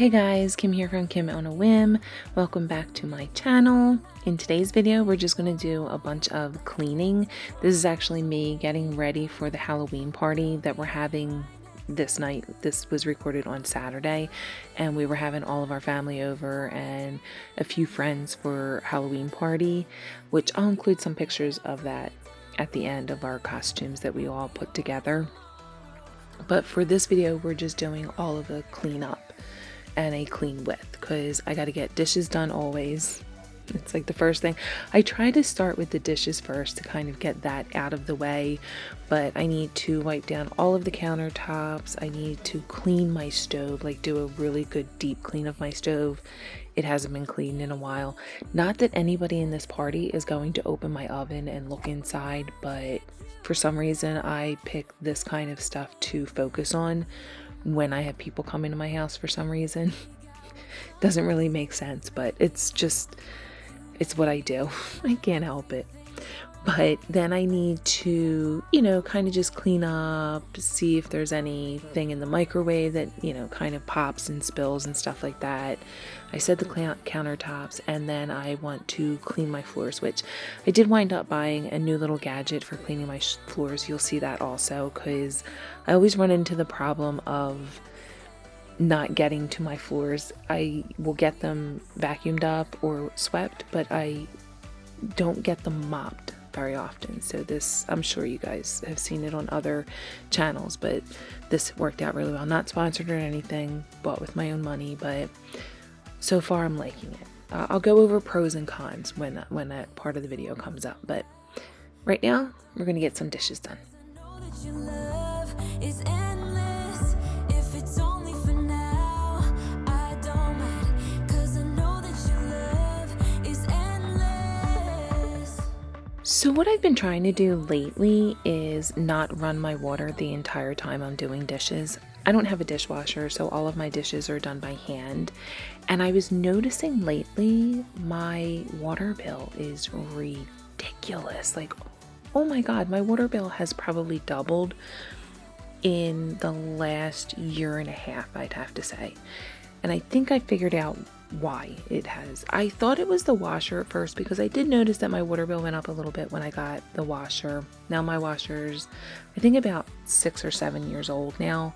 Hey guys, Kim here from Kim on a Whim. Welcome back to my channel. In today's video, we're just going to do a bunch of cleaning. This is actually me getting ready for the Halloween party that we're having this night. This was recorded on Saturday, and we were having all of our family over and a few friends for Halloween party, which I'll include some pictures of that at the end of our costumes that we all put together. But for this video, we're just doing all of the cleanup and a clean with, because I got to get dishes done always. It's like the first thing. I try to start with the dishes first to kind of get that out of the way, but I need to wipe down all of the countertops. I need to clean my stove, like do a really good deep clean of my stove. It hasn't been cleaned in a while. Not that anybody in this party is going to open my oven and look inside, but for some reason I pick this kind of stuff to focus on when I have people come into my house for some reason. Doesn't really make sense, but it's what I do. I can't help it. But then I need to, kind of just clean up, see if there's anything in the microwave that, kind of pops and spills and stuff like that. I set the countertops, and then I want to clean my floors, which I did wind up buying a new little gadget for cleaning my floors. You'll see that also, because I always run into the problem of not getting to my floors. I will get them vacuumed up or swept, but I don't get them mopped very often. So this, I'm sure you guys have seen it on other channels, but this worked out really well. Not sponsored or anything, bought with my own money, but so far I'm liking it. I'll go over pros and cons when that part of the video comes up, but right now we're gonna get some dishes done. So what I've been trying to do lately is not run my water the entire time I'm doing dishes. I don't have a dishwasher, so all of my dishes are done by hand. And I was noticing lately my water bill is ridiculous. Like, oh my God, my water bill has probably doubled in the last year and a half, I'd have to say. And I think I figured out why it has. I thought it was the washer at first, because I did notice that my water bill went up a little bit when I got the washer. Now my washer's, I think, about 6 or 7 years old now,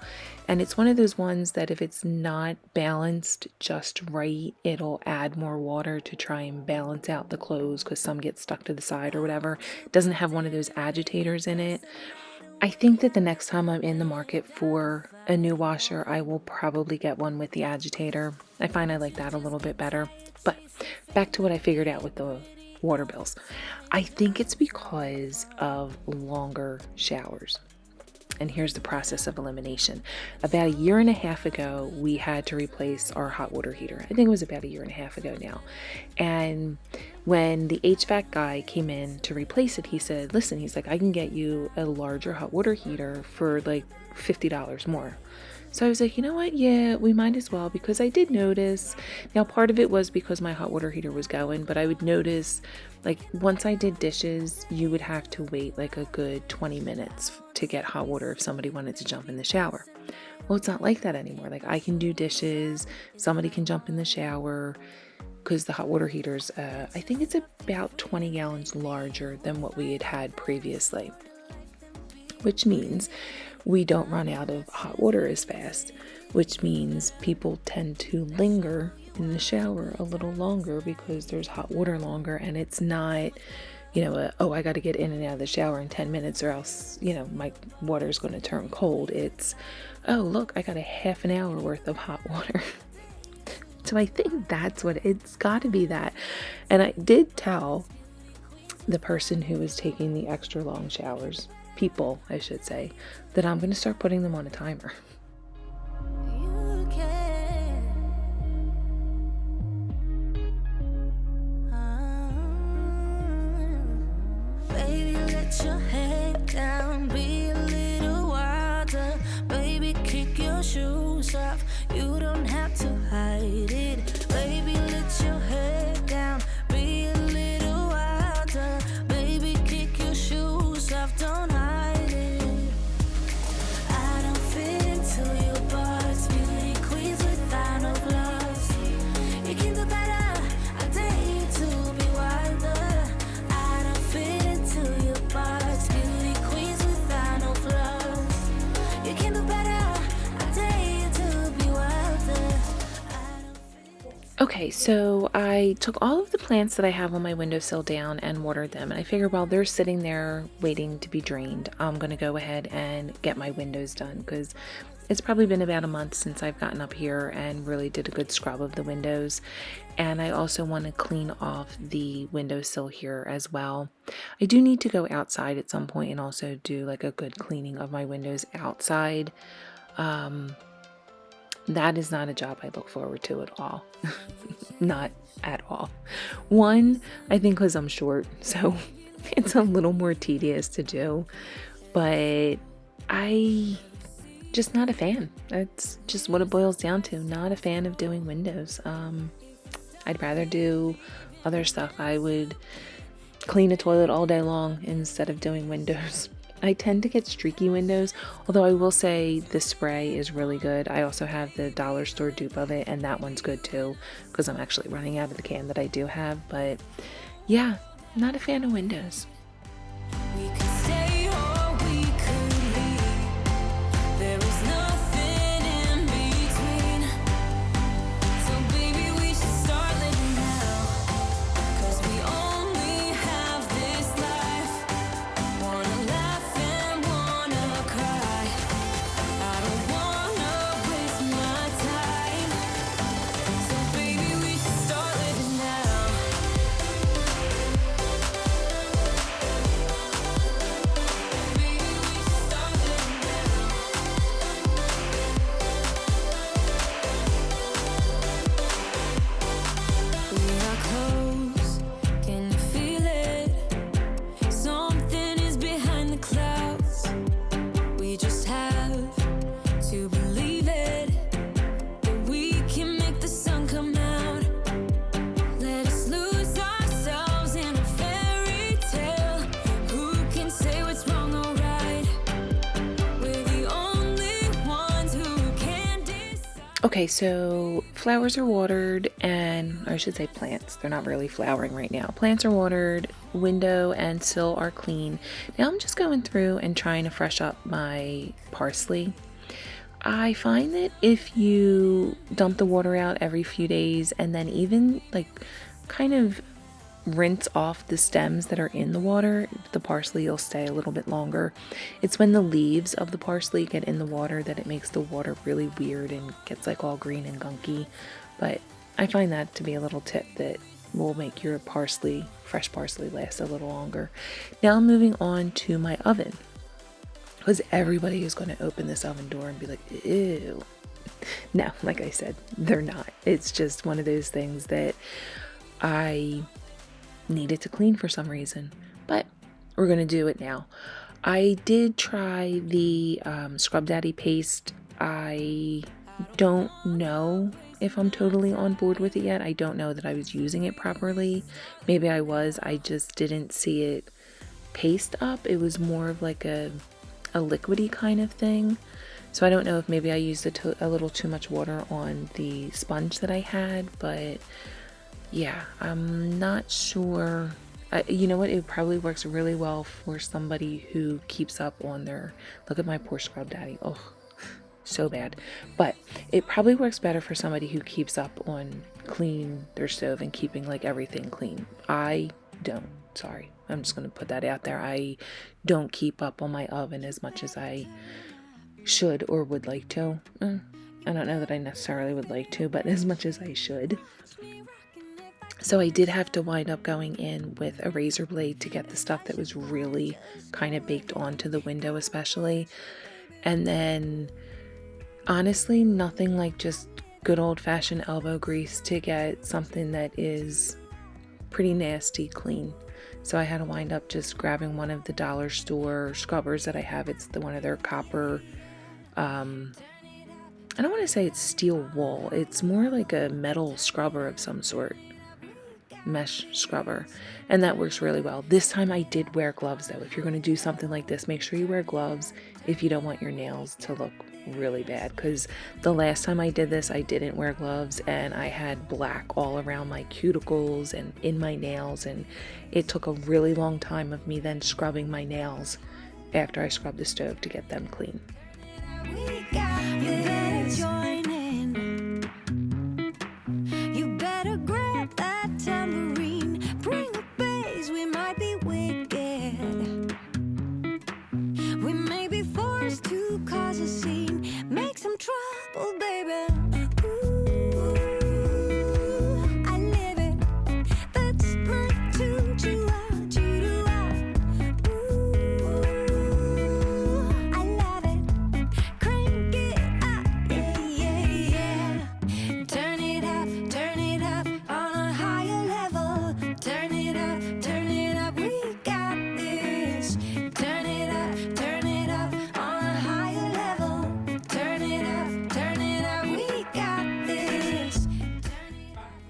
and it's one of those ones that if it's not balanced just right, it'll add more water to try and balance out the clothes, because some get stuck to the side or whatever. It doesn't have one of those agitators in it. I think that the next time I'm in the market for a new washer, I will probably get one with the agitator. I find I like that a little bit better. But back to what I figured out with the water bills. I think it's because of longer showers. And here's the process of elimination. About a year and a half ago, we had to replace our hot water heater. I think it was about a year and a half ago now. And when the HVAC guy came in to replace it, he said, listen, he's like, I can get you a larger hot water heater for like $50 more. So I was like, you know what? Yeah, we might as well, because I did notice. Now, part of it was because my hot water heater was going, but I would notice, like, once I did dishes, you would have to wait like a good 20 minutes to get hot water if somebody wanted to jump in the shower. Well, it's not like that anymore. Like, I can do dishes, somebody can jump in the shower, because the hot water heater's, I think it's about 20 gallons larger than what we had previously, which means we don't run out of hot water as fast, which means people tend to linger in the shower a little longer because there's hot water longer, and it's not, oh, I got to get in and out of the shower in 10 minutes or else, my water's going to turn cold. It's, oh, look, I got a half an hour worth of hot water. So I think that's what it's got to be, that. And I did tell the person who was taking the extra long showers, people, I should say, that I'm going to start putting them on a timer. Baby, let your head down, be a little wilder. Baby, kick your shoes off, you don't have to hide it. Baby, let your head down, be a little wilder. Baby, kick your shoes off, don't hide it. I don't fit into your box, beauty queens without no blood. Okay, so I took all of the plants that I have on my windowsill down and watered them. And I figured while they're sitting there waiting to be drained, I'm going to go ahead and get my windows done because it's probably been about a month since I've gotten up here and really did a good scrub of the windows. And I also want to clean off the windowsill here as well. I do need to go outside at some point and also do like a good cleaning of my windows outside. That is not a job I look forward to at all. Not at all. One, I think because I'm short, so it's a little more tedious to do, but I just not a fan. That's just what it boils down to. Not a fan of doing windows. I'd rather do other stuff. I would clean a toilet all day long instead of doing windows. I tend to get streaky windows, although I will say the spray is really good. I also have the dollar store dupe of it, and that one's good too, because I'm actually running out of the can that I do have. But yeah, not a fan of windows. We could stay or we could leave. There is nothing in between. So baby, we should start living now. 'Cause we only have this life. Wanna laugh and wanna cry. I don't wanna waste my time. So baby, we should start living now. Baby, we should start living now. We are close, can you feel it? Something is behind the clouds. We just have to believe it, that we can make the sun come out. Let us lose ourselves in a fairy tale. Who can say what's wrong or right? We're the only ones who can decide. Okay, so flowers are watered, and I should say plants. They're not really flowering right now. Plants are watered, window and sill are clean. Now I'm just going through and trying to fresh up my parsley. I find that if you dump the water out every few days and then even like kind of rinse off the stems that are in the water, the parsley will stay a little bit longer. It's when the leaves of the parsley get in the water that it makes the water really weird and gets like all green and gunky. But I find that to be a little tip that will make your parsley, fresh parsley, last a little longer. Now I'm moving on to my oven, because everybody is going to open this oven door and be like, ew. No, like I said, they're not. It's just one of those things that I needed to clean for some reason, but we're going to do it now. I did try the Scrub Daddy paste. I don't know if I'm totally on board with it yet. I don't know that I was using it properly. Maybe I was. I just didn't see it paste up. It was more of like a liquidy kind of thing. So I don't know if maybe I used a little too much water on the sponge that I had, but yeah, I'm not sure. You know what? It probably works really well for somebody who keeps up on their, look at my poor Scrub Daddy. Oh, so bad. But it probably works better for somebody who keeps up on cleaning their stove and keeping like everything clean. I don't. Sorry. I'm just going to put that out there. I don't keep up on my oven as much as I should or would like to. I don't know that I necessarily would like to, but as much as I should. So I did have to wind up going in with a razor blade to get the stuff that was really kind of baked onto the window especially. And then honestly, nothing like just good old-fashioned elbow grease to get something that is pretty nasty clean. So I had to wind up just grabbing one of the dollar store scrubbers that I have. It's one of their copper, I don't want to say it's steel wool. It's more like a metal scrubber of some sort. Mesh scrubber, and that works really well. This time I did wear gloves though. If you're going to do something like this, make sure you wear gloves if you don't want your nails to look really bad, because the last time I did this I didn't wear gloves and I had black all around my cuticles and in my nails, and it took a really long time of me then scrubbing my nails after I scrubbed the stove to get them clean. You better join in. You better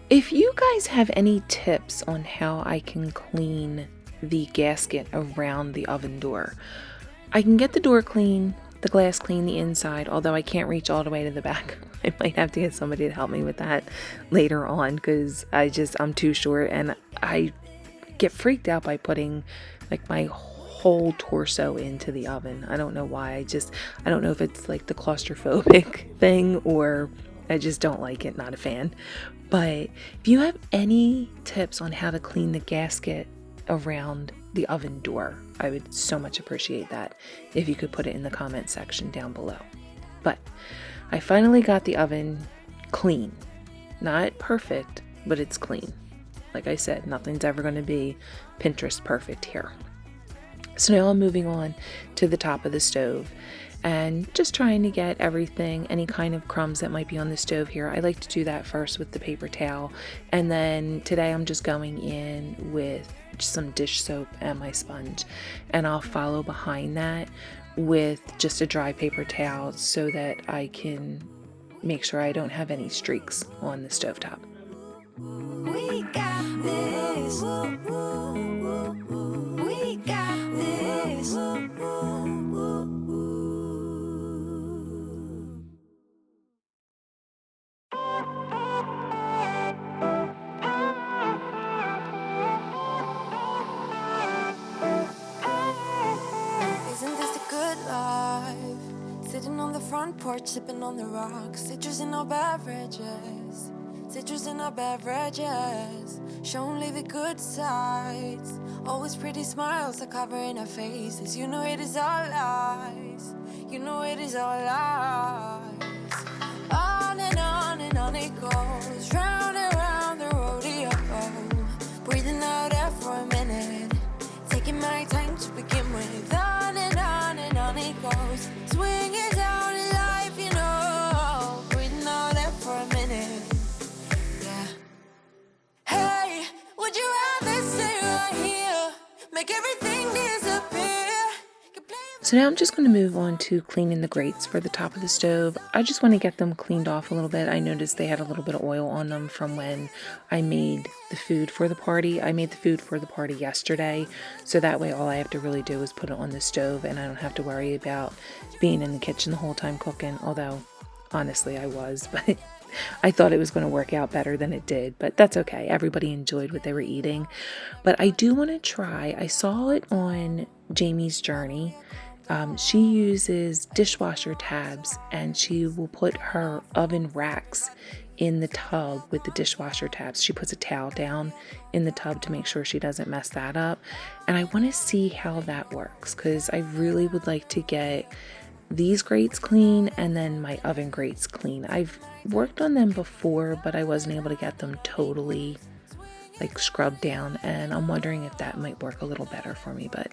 If you guys have any tips on how I can clean the gasket around the oven door, I can get the door clean, the glass clean, the inside, although I can't reach all the way to the back. I might have to get somebody to help me with that later on because I'm too short, and I get freaked out by putting like my whole torso into the oven. I don't know why. I don't know if it's like the claustrophobic thing or I just don't like it, not a fan. But if you have any tips on how to clean the gasket around the oven door, I would so much appreciate that if you could put it in the comment section down below. But I finally got the oven clean. Not perfect, but it's clean. Like I said, nothing's ever going to be Pinterest perfect here. So now I'm moving on to the top of the stove and just trying to get everything, any kind of crumbs that might be on the stove here. I like to do that first with the paper towel. And then today I'm just going in with some dish soap and my sponge. And I'll follow behind that with just a dry paper towel so that I can make sure I don't have any streaks on the stovetop. We got this. We got this. Isn't this the good life? Sitting on the front porch, sipping on the rocks, citrus in our beverages. Citrus in our beverages, show only the good sides. Always pretty smiles are covering our faces. You know it is all lies. You know it is all lies. On and on it goes, round and round the rodeo. Breathing out air for a minute, taking my time to begin with. On and on it goes, swinging down in life, you know. Breathing out air for a minute. Hey, would you rather stay right here? Make everything disappear. So now I'm just going to move on to cleaning the grates for the top of the stove. I just want to get them cleaned off a little bit. I noticed they had a little bit of oil on them from when I made the food for the party. I made the food for the party yesterday, so that way all I have to really do is put it on the stove and I don't have to worry about being in the kitchen the whole time cooking, although honestly I was, but I thought it was going to work out better than it did, but that's okay. Everybody enjoyed what they were eating. But I do want to try, I saw it on Jamie's Journey. She uses dishwasher tabs and she will put her oven racks in the tub with the dishwasher tabs. She puts a towel down in the tub to make sure she doesn't mess that up. And I want to see how that works because I really would like to get these grates clean and then my oven grates clean. I've worked on them before, but I wasn't able to get them totally like scrubbed down, and I'm wondering if that might work a little better for me. But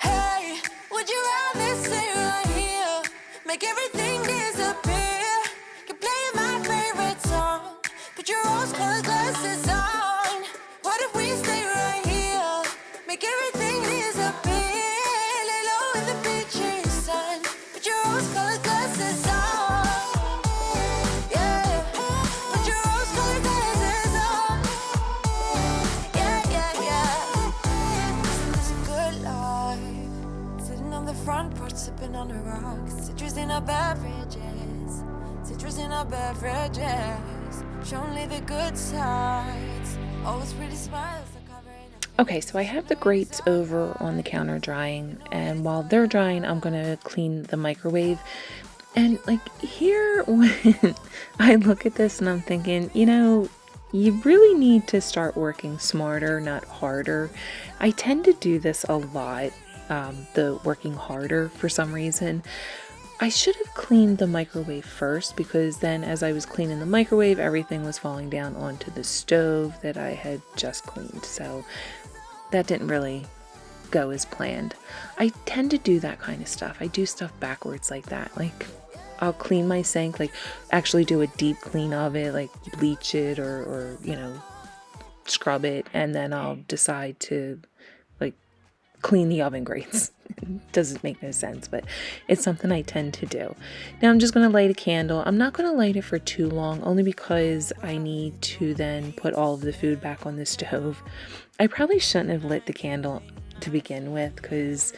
Hey, would you rather stay right here? Make everything disappear. Can play my favorite song. Put your rose-colored glasses on. What if we stay right here? Make everything disappear. Lay low in the beaches, sun. Put your rose-colored glasses on. Yeah, put your rose-colored glasses on. Yeah. Isn't this a good life? Sitting on the front porch, sipping on the rocks. Citrus in our beverages. Citrus in our beverages. Show only the good sides. Always pretty smiles are covering our okay, so I have the grates over on the counter drying, and while they're drying, I'm gonna clean the microwave. And like here, when I look at this and I'm thinking, you know, you really need to start working smarter, not harder. I tend to do this a lot, the working harder for some reason. I should have cleaned the microwave first, because then as I was cleaning the microwave, everything was falling down onto the stove that I had just cleaned. So that didn't really go as planned. I tend to do that kind of stuff. I do stuff backwards like that. Like I'll clean my sink, like actually do a deep clean of it, like bleach it or you know, scrub it, and then I'll decide to like clean the oven grates. Doesn't make no sense, but it's something I tend to do. Now I'm just going to light a candle. I'm not going to light it for too long, only because I need to then put all of the food back on the stove. I probably shouldn't have lit the candle to begin with, because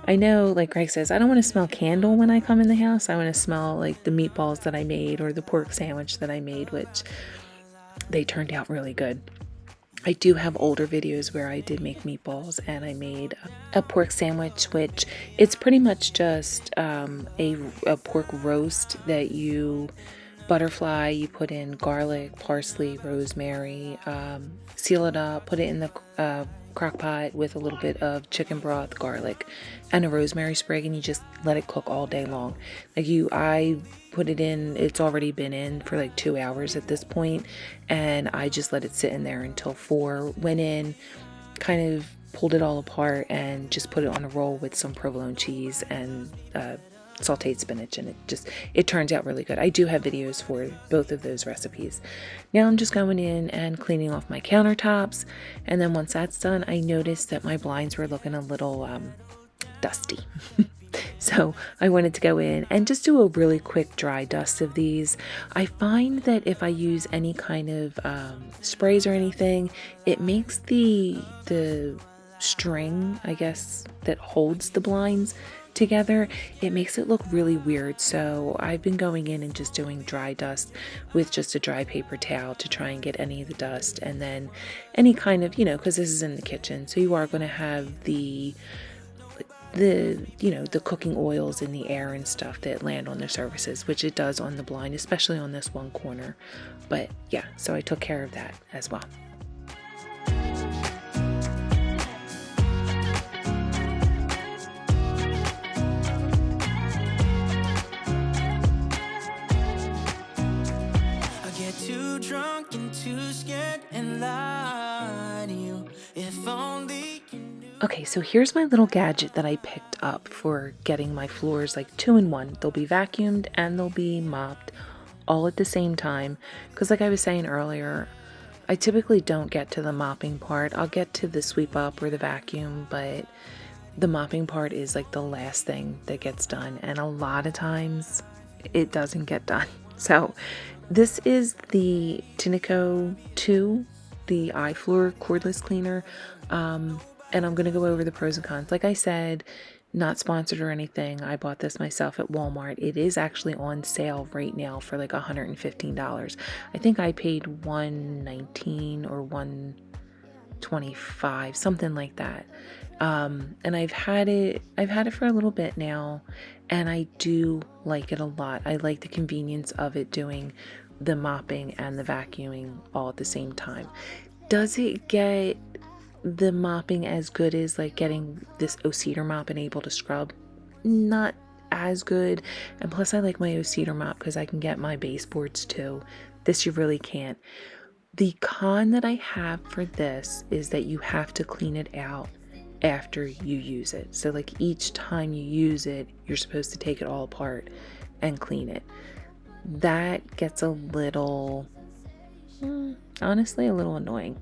I know, like Greg says, I don't want to smell candle when I come in the house. I want to smell like the meatballs that I made or the pork sandwich that I made, which they turned out really good. I do have older videos where I did make meatballs and I made a pork sandwich, which it's pretty much just a pork roast that you butterfly, you put in garlic, parsley, rosemary, seal it up, put it in the crock pot with a little bit of chicken broth, garlic, and a rosemary sprig, and you just let it cook all day long. I put it in, it's already been in for like 2 hours at this point, and I just let it sit in there until 4, went in, kind of pulled it all apart, and just put it on a roll with some provolone cheese and sauteed spinach, and it turns out really good. I do have videos for both of those recipes. Now I'm just going in and cleaning off my countertops, and then once that's done, I noticed that my blinds were looking a little dusty. So I wanted to go in and just do a really quick dry dust of these. I find that if I use any kind of sprays or anything, it makes the string, I guess, that holds the blinds together, it makes it look really weird. So I've been going in and just doing dry dust with just a dry paper towel to try and get any of the dust, and then any kind of, because this is in the kitchen, so you are going to have the cooking oils in the air and stuff that land on the surfaces, which it does on the blind, especially on this one corner. But yeah, so I took care of that as well. Drunk and too scared and lie to you. If only you knew. Okay, so here's my little gadget that I picked up for getting my floors like 2-in-1. They'll be vacuumed and they'll be mopped all at the same time, because like I was saying earlier, I typically don't get to the mopping part. I'll get to the sweep up or the vacuum, but the mopping part is like the last thing that gets done, and a lot of times it doesn't get done. So this is the Tineco 2, the iFloor cordless cleaner, and I'm going to go over the pros and cons. Like I said, not sponsored or anything. I bought this myself at Walmart. It is actually on sale right now for like $115. I think I paid $119 or $125, something like that. And I've had it for a little bit now, and I do like it a lot. I like the convenience of it doing the mopping and the vacuuming all at the same time. Does it get the mopping as good as like getting this O-Cedar mop and able to scrub? Not as good. And plus I like my O-Cedar mop because I can get my baseboards too. This you really can't. The con that I have for this is that you have to clean it out after you use it. So like each time you use it, you're supposed to take it all apart and clean it. That gets a little, honestly, a little annoying,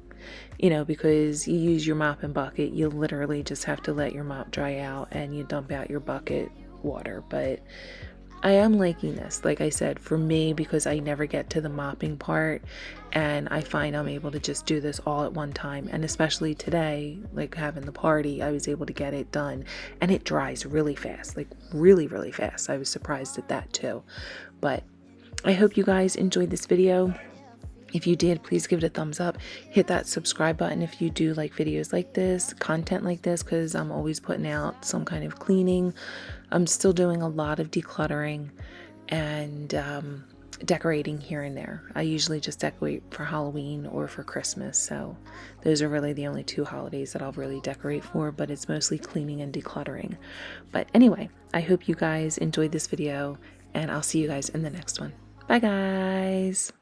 because you use your mop and bucket. You literally just have to let your mop dry out and you dump out your bucket water. But I am liking this, like I said, for me, because I never get to the mopping part, and I find I'm able to just do this all at one time. And especially today, like having the party, I was able to get it done, and it dries really fast, like really, really fast. I was surprised at that too. But I hope you guys enjoyed this video. If you did, please give it a thumbs up. Hit that subscribe button if you do like videos like this, content like this, because I'm always putting out some kind of cleaning. I'm still doing a lot of decluttering and decorating here and there. I usually just decorate for Halloween or for Christmas, so those are really the only 2 holidays that I'll really decorate for, but it's mostly cleaning and decluttering. But anyway, I hope you guys enjoyed this video, and I'll see you guys in the next one. Bye guys!